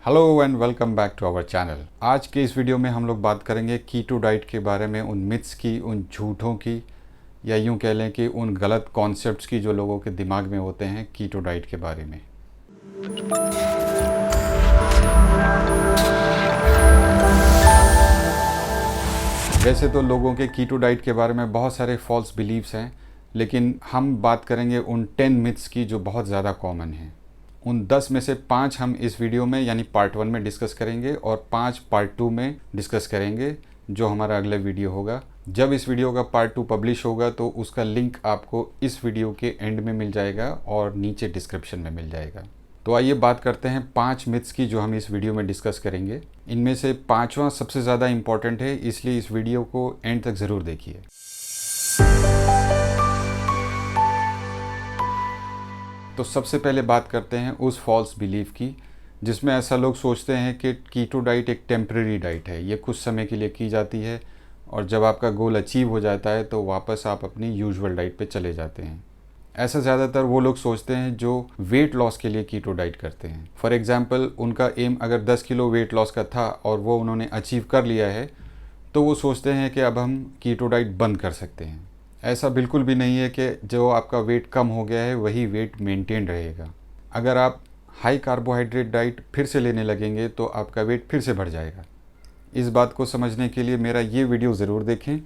Hello and welcome back to our channel. आज के इस वीडियो में हम लोग बात करेंगे कीटो डाइट के बारे में, उन मिथ्स की, उन झूठों की, या यूं कह लें कि उन गलत कॉन्सेप्ट्स की जो लोगों के दिमाग में होते हैं कीटो डाइट के बारे में। वैसे तो लोगों के कीटो डाइट के बारे में बहुत सारे फॉल्स बिलीव्स हैं, लेकिन हम बात करेंगे उन 10 मिथ्स की जो बहुत ज़्यादा कॉमन हैं। उन 10 में से 5 हम इस वीडियो में यानी पार्ट 1 में डिस्कस करेंगे और 5 पार्ट 2 में डिस्कस करेंगे, जो हमारा अगला वीडियो होगा। जब इस वीडियो का पार्ट 2 पब्लिश होगा तो उसका लिंक आपको इस वीडियो के एंड में मिल जाएगा और नीचे डिस्क्रिप्शन में मिल जाएगा। तो आइए बात करते हैं 5 मिथ्स की जो हम इस वीडियो में डिस्कस करेंगे। इनमें से 5वां सबसे ज़्यादा इम्पॉर्टेंट है, इसलिए इस वीडियो को एंड तक ज़रूर देखिए। तो सबसे पहले बात करते हैं उस फॉल्स बिलीफ की जिसमें ऐसा लोग सोचते हैं कि कीटो डाइट एक टेम्परेरी डाइट है, ये कुछ समय के लिए की जाती है और जब आपका गोल अचीव हो जाता है तो वापस आप अपनी यूजुअल डाइट पे चले जाते हैं। ऐसा ज़्यादातर वो लोग सोचते हैं जो वेट लॉस के लिए कीटो डाइट करते हैं। फॉर एग्ज़ाम्पल, उनका एम अगर 10 किलो वेट लॉस का था और वो उन्होंने अचीव कर लिया है तो वो सोचते हैं कि अब हम कीटो डाइट बंद कर सकते हैं। ऐसा बिल्कुल भी नहीं है कि जो आपका वेट कम हो गया है वही वेट मेंटेन रहेगा। अगर आप हाई कार्बोहाइड्रेट डाइट फिर से लेने लगेंगे तो आपका वेट फिर से बढ़ जाएगा। इस बात को समझने के लिए मेरा ये वीडियो ज़रूर देखें,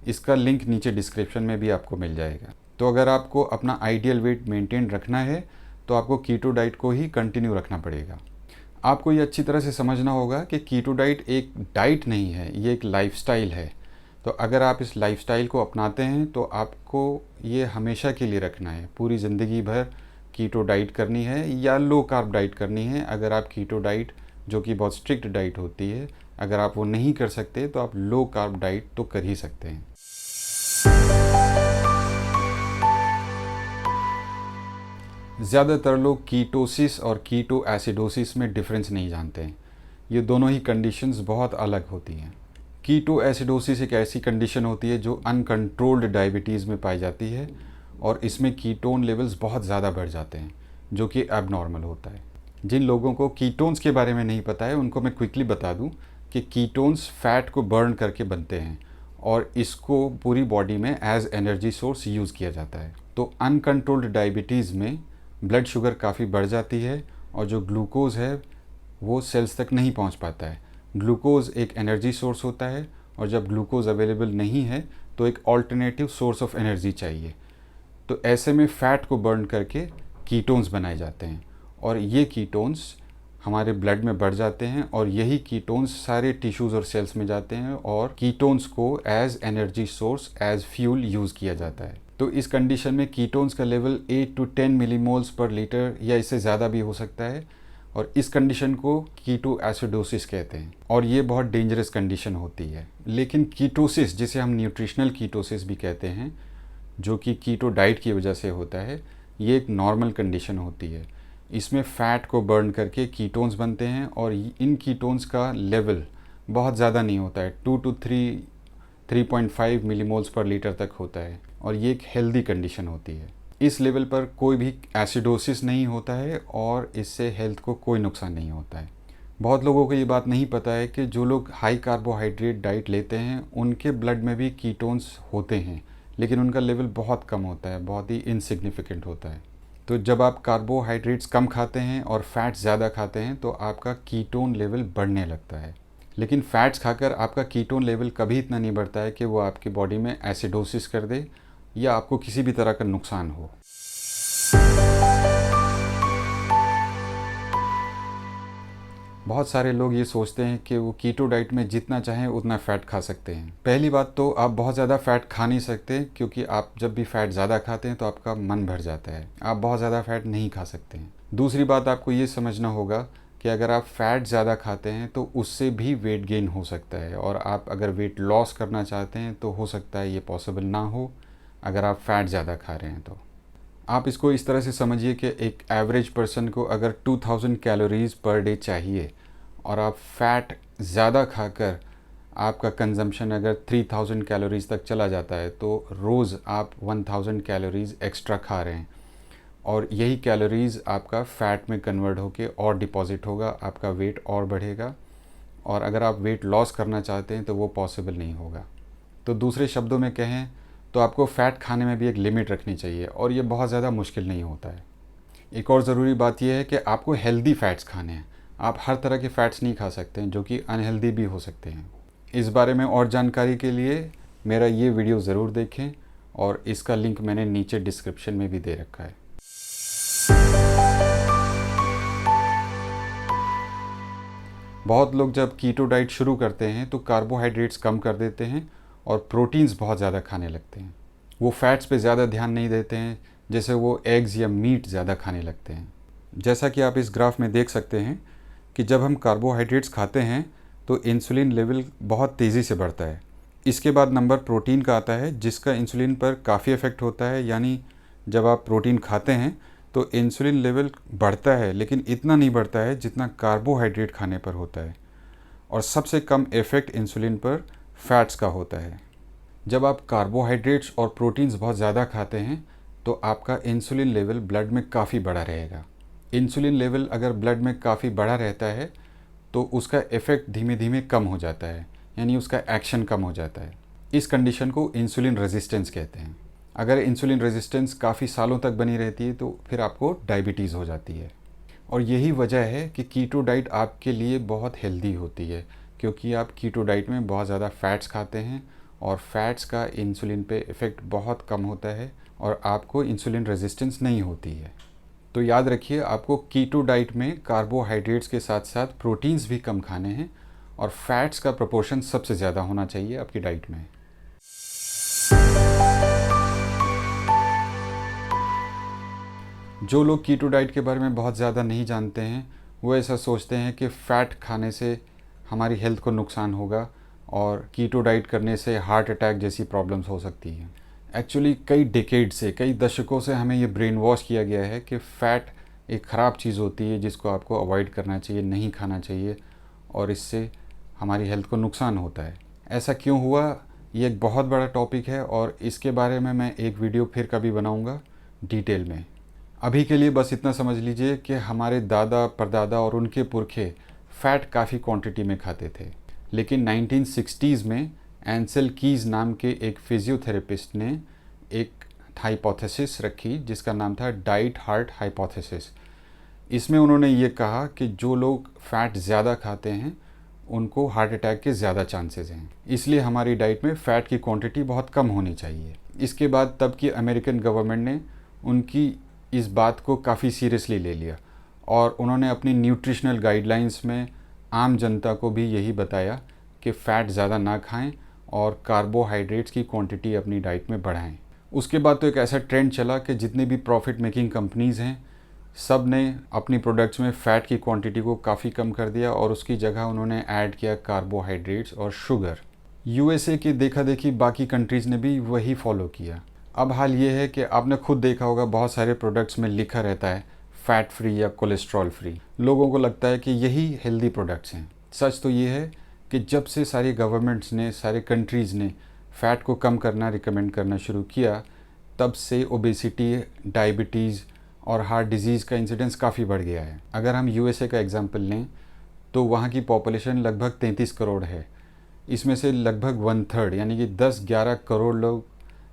इसका लिंक नीचे डिस्क्रिप्शन में भी आपको मिल जाएगा। तो अगर आपको अपना आइडियल वेट मेंटेन रखना है तो आपको कीटो डाइट को ही कंटिन्यू रखना पड़ेगा। आपको ये अच्छी तरह से समझना होगा कि कीटो डाइट एक डाइट नहीं है, ये एक लाइफस्टाइल है। तो अगर आप इस लाइफस्टाइल को अपनाते हैं तो आपको ये हमेशा के लिए रखना है, पूरी ज़िंदगी भर कीटो डाइट करनी है या लो कार्ब डाइट करनी है। अगर आप कीटो डाइट, जो कि बहुत स्ट्रिक्ट डाइट होती है, अगर आप वो नहीं कर सकते तो आप लो कार्ब डाइट तो कर ही सकते हैं। ज़्यादातर लोग कीटोसिस और कीटो एसिडोसिस में डिफरेंस नहीं जानते हैं। ये दोनों ही कंडीशंस बहुत अलग होती हैं। कीटो एसिडोसिस एक ऐसी कंडीशन होती है जो अनकंट्रोल्ड डायबिटीज़ में पाई जाती है और इसमें कीटोन लेवल्स बहुत ज़्यादा बढ़ जाते हैं, जो कि एबनॉर्मल होता है। जिन लोगों को कीटोन्स के बारे में नहीं पता है उनको मैं क्विकली बता दूं कि कीटोन्स फैट को बर्न करके बनते हैं और इसको पूरी बॉडी में एज एनर्जी सोर्स यूज़ किया जाता है। तो अनकंट्रोल्ड डायबिटीज़ में ब्लड शुगर काफ़ी बढ़ जाती है और जो ग्लूकोज़ है वो सेल्स तक नहीं पहुंच पाता है। ग्लूकोज़ एक एनर्जी सोर्स होता है और जब ग्लूकोज़ अवेलेबल नहीं है तो एक ऑल्टरनेटिव सोर्स ऑफ एनर्जी चाहिए। तो ऐसे में फ़ैट को बर्न करके कीटोन्स बनाए जाते हैं और ये कीटोन्स हमारे ब्लड में बढ़ जाते हैं और यही कीटोन्स सारे टिश्यूज़ और सेल्स में जाते हैं और कीटोन्स को as energy source, as fuel use किया जाता है। तो इस कंडीशन में कीटोन्स का level 8 to 10 millimoles per litre या इससे ज़्यादा भी हो सकता है और इस कंडीशन को कीटो एसिडोसिस कहते हैं और ये बहुत डेंजरस कंडीशन होती है। लेकिन कीटोसिस, जिसे हम न्यूट्रिशनल कीटोसिस भी कहते हैं, जो कि कीटो डाइट की वजह से होता है, ये एक नॉर्मल कंडीशन होती है। इसमें फ़ैट को बर्न करके कीटोन्स बनते हैं और इन कीटोन्स का लेवल बहुत ज़्यादा नहीं होता है, 2 to 3.5 मिलीमोल्स पर लीटर तक होता है और ये एक हेल्दी कंडीशन होती है। इस लेवल पर कोई भी एसिडोसिस नहीं होता है और इससे हेल्थ को कोई नुकसान नहीं होता है। बहुत लोगों को ये बात नहीं पता है कि जो लोग हाई कार्बोहाइड्रेट डाइट लेते हैं उनके ब्लड में भी कीटोन्स होते हैं, लेकिन उनका लेवल बहुत कम होता है, बहुत ही इनसिग्निफिकेंट होता है। तो जब आप कार्बोहाइड्रेट्स कम खाते हैं और फैट्स ज़्यादा खाते हैं तो आपका कीटोन लेवल बढ़ने लगता है। लेकिन फ़ैट्स खाकर आपका कीटोन लेवल कभी इतना नहीं बढ़ता है कि वो आपकी बॉडी में एसिडोसिस कर दे या आपको किसी भी तरह का नुकसान हो। बहुत सारे लोग ये सोचते हैं कि वो कीटो डाइट में जितना चाहें उतना फ़ैट खा सकते हैं। पहली बात तो आप बहुत ज़्यादा फ़ैट खा नहीं सकते, क्योंकि आप जब भी फ़ैट ज़्यादा खाते हैं तो आपका मन भर जाता है। आप बहुत ज़्यादा फ़ैट नहीं खा सकते हैं। दूसरी बात आपको ये समझना होगा कि अगर आप फ़ैट ज़्यादा खाते हैं तो उससे भी वेट गेन हो सकता है और आप अगर वेट लॉस करना चाहते हैं तो हो सकता है ये पॉसिबल ना हो अगर आप फ़ैट ज़्यादा खा रहे हैं। तो आप इसको इस तरह से समझिए कि एक एवरेज पर्सन को अगर 2000 कैलोरीज़ पर डे चाहिए और आप फ़ैट ज़्यादा खाकर आपका कंजम्पशन अगर 3000 कैलोरीज़ तक चला जाता है तो रोज़ आप 1000 कैलोरीज़ एक्स्ट्रा खा रहे हैं और यही कैलोरीज़ आपका फ़ैट में कन्वर्ट होके और डिपॉज़िट होगा, आपका वेट और बढ़ेगा, और अगर आप वेट लॉस करना चाहते हैं तो वो पॉसिबल नहीं होगा। तो दूसरे शब्दों में कहें तो आपको फ़ैट खाने में भी एक लिमिट रखनी चाहिए, और ये बहुत ज़्यादा मुश्किल नहीं होता है। एक और ज़रूरी बात यह है कि आपको हेल्दी फ़ैट्स खाने हैं। आप हर तरह के फ़ैट्स नहीं खा सकते हैं जो कि अनहेल्दी भी हो सकते हैं। इस बारे में और जानकारी के लिए मेरा ये वीडियो ज़रूर देखें, और इसका लिंक मैंने नीचे डिस्क्रिप्शन में भी दे रखा है। बहुत लोग जब कीटो डाइट शुरू करते हैं तो कार्बोहाइड्रेट्स कम कर देते हैं और प्रोटीन्स बहुत ज़्यादा खाने लगते हैं। वो फैट्स पे ज़्यादा ध्यान नहीं देते हैं, जैसे वो एग्स या मीट ज़्यादा खाने लगते हैं। जैसा कि आप इस ग्राफ में देख सकते हैं कि जब हम कार्बोहाइड्रेट्स खाते हैं तो इंसुलिन लेवल बहुत तेज़ी से बढ़ता है। इसके बाद नंबर प्रोटीन का आता है, जिसका इंसुलिन पर काफ़ी इफ़ेक्ट होता है। यानी जब आप प्रोटीन खाते हैं तो इंसुलिन लेवल बढ़ता है, लेकिन इतना नहीं बढ़ता है जितना कार्बोहाइड्रेट खाने पर होता है, और सबसे कम इफ़ेक्ट इंसुलिन पर फैट्स का होता है। जब आप कार्बोहाइड्रेट्स और प्रोटीन्स बहुत ज़्यादा खाते हैं तो आपका इंसुलिन लेवल ब्लड में काफ़ी बड़ा रहेगा। इंसुलिन लेवल अगर ब्लड में काफ़ी बड़ा रहता है तो उसका इफ़ेक्ट धीमे धीमे कम हो जाता है, यानी उसका एक्शन कम हो जाता है। इस कंडीशन को इंसुलिन रेजिस्टेंस कहते हैं। अगर इंसुलिन रेजिस्टेंस काफ़ी सालों तक बनी रहती है तो फिर आपको डायबिटीज़ हो जाती है। और यही वजह है कि कीटो डाइट आपके लिए बहुत हेल्दी होती है, क्योंकि आप कीटो डाइट में बहुत ज़्यादा फ़ैट्स खाते हैं और फैट्स का इंसुलिन पे इफ़ेक्ट बहुत कम होता है और आपको इंसुलिन रेजिस्टेंस नहीं होती है। तो याद रखिए, आपको कीटो डाइट में कार्बोहाइड्रेट्स के साथ साथ प्रोटीन्स भी कम खाने हैं और फैट्स का प्रोपोर्शन सबसे ज़्यादा होना चाहिए आपकी डाइट में। जो लोग कीटो डाइट के बारे में बहुत ज़्यादा नहीं जानते हैं वो ऐसा सोचते हैं कि फ़ैट खाने से हमारी हेल्थ को नुकसान होगा और कीटो डाइट करने से हार्ट अटैक जैसी प्रॉब्लम्स हो सकती हैं। एक्चुअली कई डिकेड से, कई दशकों से हमें ये ब्रेन वॉश किया गया है कि फ़ैट एक ख़राब चीज़ होती है जिसको आपको अवॉइड करना चाहिए, नहीं खाना चाहिए, और इससे हमारी हेल्थ को नुकसान होता है। ऐसा क्यों हुआ, ये एक बहुत बड़ा टॉपिक है और इसके बारे में मैं एक वीडियो फिर कभी बनाऊँगा डिटेल में। अभी के लिए बस इतना समझ लीजिए कि हमारे दादा परदादा और उनके पुरखे फ़ैट काफ़ी क्वांटिटी में खाते थे, लेकिन 1960s में एंसेल कीज़ नाम के एक फिजियोथेरेपिस्ट ने एक हाइपोथेसिस रखी जिसका नाम था डाइट हार्ट हाइपोथेसिस। इसमें उन्होंने ये कहा कि जो लोग फ़ैट ज़्यादा खाते हैं उनको हार्ट अटैक के ज़्यादा चांसेस हैं, इसलिए हमारी डाइट में फ़ैट की क्वांटिटी बहुत कम होनी चाहिए। इसके बाद तब की अमेरिकन गवर्नमेंट ने उनकी इस बात को काफ़ी सीरियसली ले लिया और उन्होंने अपनी न्यूट्रिशनल गाइडलाइंस में आम जनता को भी यही बताया कि फ़ैट ज़्यादा ना खाएं और कार्बोहाइड्रेट्स की क्वांटिटी अपनी डाइट में बढ़ाएं। उसके बाद तो एक ऐसा ट्रेंड चला कि जितनी भी प्रॉफिट मेकिंग कंपनीज़ हैं सब ने अपनी प्रोडक्ट्स में फ़ैट की क्वांटिटी को काफ़ी कम कर दिया और उसकी जगह उन्होंने ऐड किया कार्बोहाइड्रेट्स और शुगर। यूएसए की देखा देखी बाकी कंट्रीज़ ने भी वही फॉलो किया। अब हाल ये है कि आपने खुद देखा होगा बहुत सारे प्रोडक्ट्स में लिखा रहता है फ़ैट फ्री या कोलेस्ट्रॉल फ्री। लोगों को लगता है कि यही हेल्दी प्रोडक्ट्स हैं। सच तो ये है कि जब से सारी गवर्नमेंट्स ने, सारे कंट्रीज़ ने फ़ैट को कम करना रिकमेंड करना शुरू किया, तब से ओबेसिटी, डायबिटीज़ और हार्ट डिजीज़ का इंसिडेंस काफ़ी बढ़ गया है। अगर हम यूएसए का एग्जांपल लें तो वहाँ की पॉपुलेशन लगभग 33 करोड़ है। इसमें से लगभग 1/3 यानी कि 10-11 करोड़ लोग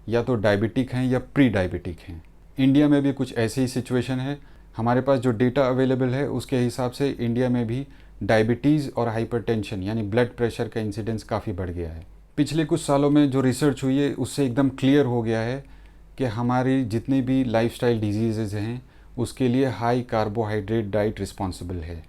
या तो डायबिटिक हैं या प्री डायबिटिक हैं। इंडिया में भी कुछ ऐसी ही सिचुएशन है। हमारे पास जो डेटा अवेलेबल है उसके हिसाब से इंडिया में भी डायबिटीज़ और हाइपरटेंशन यानी ब्लड प्रेशर का इंसिडेंस काफ़ी बढ़ गया है। पिछले कुछ सालों में जो रिसर्च हुई है उससे एकदम क्लियर हो गया है कि हमारी जितनी भी लाइफस्टाइल डिजीज़ हैं उसके लिए हाई कार्बोहाइड्रेट डाइट रिस्पॉन्सिबल है।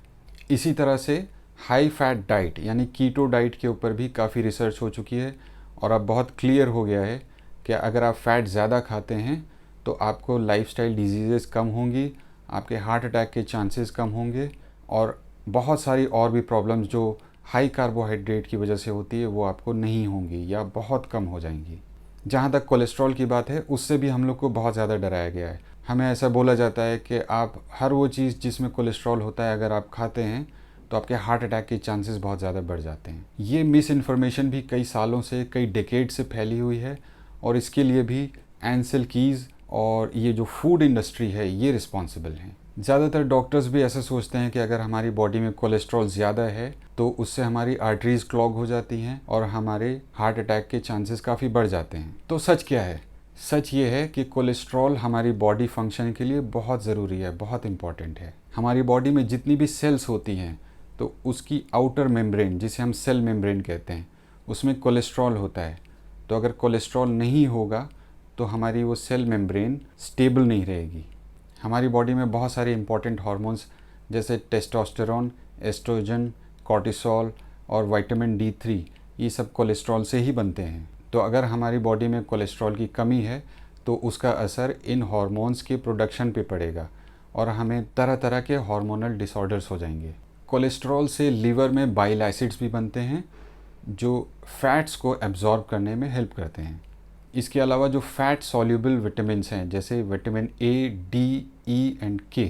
इसी तरह से हाई फैट डाइट यानी कीटो डाइट के ऊपर भी काफ़ी रिसर्च हो चुकी है और अब बहुत क्लियर हो गया है कि अगर आप फ़ैट ज़्यादा खाते हैं तो आपको लाइफस्टाइल डिजीज़ कम होंगी, आपके हार्ट अटैक के चांसेस कम होंगे और बहुत सारी और भी प्रॉब्लम्स जो हाई कार्बोहाइड्रेट की वजह से होती है वो आपको नहीं होंगी या बहुत कम हो जाएंगी। जहाँ तक कोलेस्ट्रॉल की बात है उससे भी हम लोग को बहुत ज़्यादा डराया गया है। हमें ऐसा बोला जाता है कि आप हर वो चीज़ जिसमें कोलेस्ट्रॉल होता है अगर आप खाते हैं तो आपके हार्ट अटैक के चांसेस बहुत ज़्यादा बढ़ जाते हैं। ये मिस इन्फॉर्मेशन भी कई सालों से, कई डेकेड से फैली हुई है और इसके लिए भी एंसेल कीज़ और ये जो फूड इंडस्ट्री है ये रिस्पॉन्सिबल हैं। ज़्यादातर डॉक्टर्स भी ऐसा सोचते हैं कि अगर हमारी बॉडी में कोलेस्ट्रॉल ज़्यादा है तो उससे हमारी आर्टरीज़ क्लॉग हो जाती हैं और हमारे हार्ट अटैक के चांसेस काफ़ी बढ़ जाते हैं। तो सच क्या है? सच ये है कि कोलेस्ट्रॉल हमारी बॉडी फंक्शन के लिए बहुत ज़रूरी है, बहुत इम्पॉर्टेंट है। हमारी बॉडी में जितनी भी सेल्स होती हैं तो उसकी आउटर मेम्ब्रेन, जिसे हम सेल मेम्ब्रेन कहते हैं, उसमें कोलेस्ट्रॉल होता है। तो अगर कोलेस्ट्रॉल नहीं होगा तो हमारी वो सेल मेम्ब्रेन स्टेबल नहीं रहेगी। हमारी बॉडी में बहुत सारे इंपॉर्टेंट हार्मोन्स जैसे टेस्टोस्टेरोन, एस्ट्रोजन, कॉर्टिसोल और विटामिन D3 ये सब कोलेस्ट्रॉल से ही बनते हैं। तो अगर हमारी बॉडी में कोलेस्ट्रॉल की कमी है तो उसका असर इन हार्मोन्स के प्रोडक्शन पे पड़ेगा और हमें तरह तरह के हार्मोनल डिसऑर्डर्स हो जाएंगे। कोलेस्ट्रॉल से लीवर में बाइल एसिड्स भी बनते हैं जो फैट्स को एब्जॉर्ब करने में हेल्प करते हैं। इसके अलावा जो फैट सॉल्युबल विटामिन्स हैं जैसे vitamin A, D, E and K,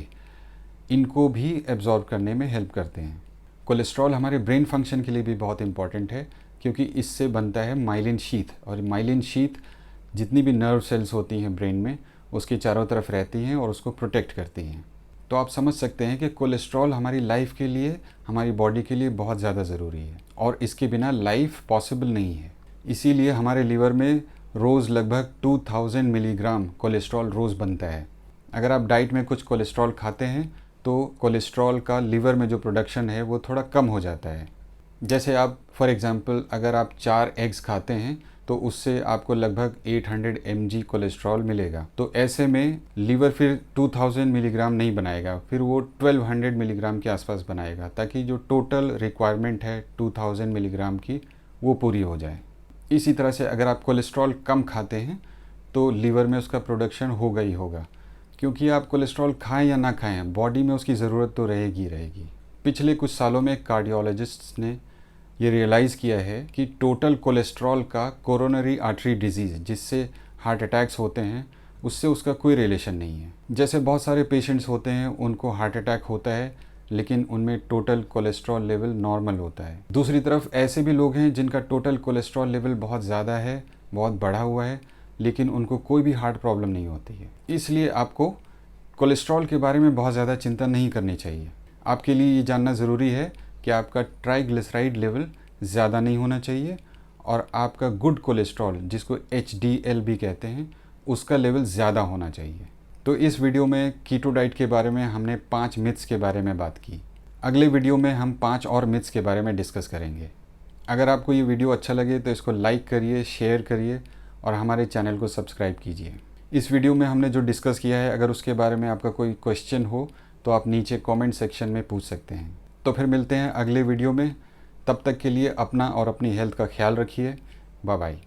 इनको भी एब्जॉर्ब करने में हेल्प करते हैं। कोलेस्ट्रॉल हमारे ब्रेन फंक्शन के लिए भी बहुत इंपॉर्टेंट है क्योंकि इससे बनता है माइलिन शीथ, और माइलिन शीथ जितनी भी नर्व सेल्स होती हैं ब्रेन में उसके चारों तरफ रहती हैं और उसको प्रोटेक्ट करती हैं। तो आप समझ सकते हैं कि कोलेस्ट्रॉल हमारी लाइफ के लिए, हमारी बॉडी के लिए बहुत ज़्यादा ज़रूरी है और इसके बिना लाइफ पॉसिबल नहीं है। इसीलिए हमारे लीवर में रोज़ लगभग 2000 मिलीग्राम कोलेस्ट्रॉल रोज़ बनता है। अगर आप डाइट में कुछ कोलेस्ट्रॉल खाते हैं तो कोलेस्ट्रॉल का लीवर में जो प्रोडक्शन है वो थोड़ा कम हो जाता है। जैसे आप फॉर एग्ज़ाम्पल अगर आप 4 एग्स खाते हैं तो उससे आपको लगभग 800 mg कोलेस्ट्रॉल मिलेगा। तो ऐसे में लीवर फिर 2000 मिलीग्राम नहीं बनाएगा, फिर वो 1200 मिलीग्राम के आसपास बनाएगा ताकि जो टोटल रिक्वायरमेंट है 2000 मिलीग्राम की वो पूरी हो जाए। इसी तरह से अगर आप कोलेस्ट्रॉल कम खाते हैं तो लीवर में उसका प्रोडक्शन होगा ही होगा, क्योंकि आप कोलेस्ट्रॉल खाएं या ना खाएं बॉडी में उसकी ज़रूरत तो रहेगी रहेगी। पिछले कुछ सालों में कार्डियोलॉजिस्ट्स ने ये रियलाइज़ किया है कि टोटल कोलेस्ट्रॉल का कोरोनरी आर्टरी डिजीज़, जिससे हार्ट अटैक्स होते हैं, उससे उसका कोई रिलेशन नहीं है। जैसे बहुत सारे पेशेंट्स होते हैं उनको हार्ट अटैक होता है लेकिन उनमें टोटल कोलेस्ट्रॉल लेवल नॉर्मल होता है। दूसरी तरफ ऐसे भी लोग हैं जिनका टोटल कोलेस्ट्रॉल लेवल बहुत ज़्यादा है, बहुत बढ़ा हुआ है, लेकिन उनको कोई भी हार्ट प्रॉब्लम नहीं होती है। इसलिए आपको कोलेस्ट्रॉल के बारे में बहुत ज़्यादा चिंता नहीं करनी चाहिए। आपके लिए ये जानना ज़रूरी है कि आपका ट्राइग्लिसराइड लेवल ज़्यादा नहीं होना चाहिए और आपका गुड कोलेस्ट्रॉल, जिसको HDL भी कहते हैं, उसका लेवल ज़्यादा होना चाहिए। तो इस वीडियो में कीटो डाइट के बारे में हमने 5 मिथ्स के बारे में बात की। अगले वीडियो में हम 5 और मिथ्स के बारे में डिस्कस करेंगे। अगर आपको ये वीडियो अच्छा लगे तो इसको लाइक करिए, शेयर करिए और हमारे चैनल को सब्सक्राइब कीजिए। इस वीडियो में हमने जो डिस्कस किया है, अगर उसके बारे में आपका कोई क्वेश्चन हो तो आप नीचे कमेंट सेक्शन में पूछ सकते हैं। तो फिर मिलते हैं अगले वीडियो में। तब तक के लिए अपना और अपनी हेल्थ का ख्याल रखिए। Bye bye.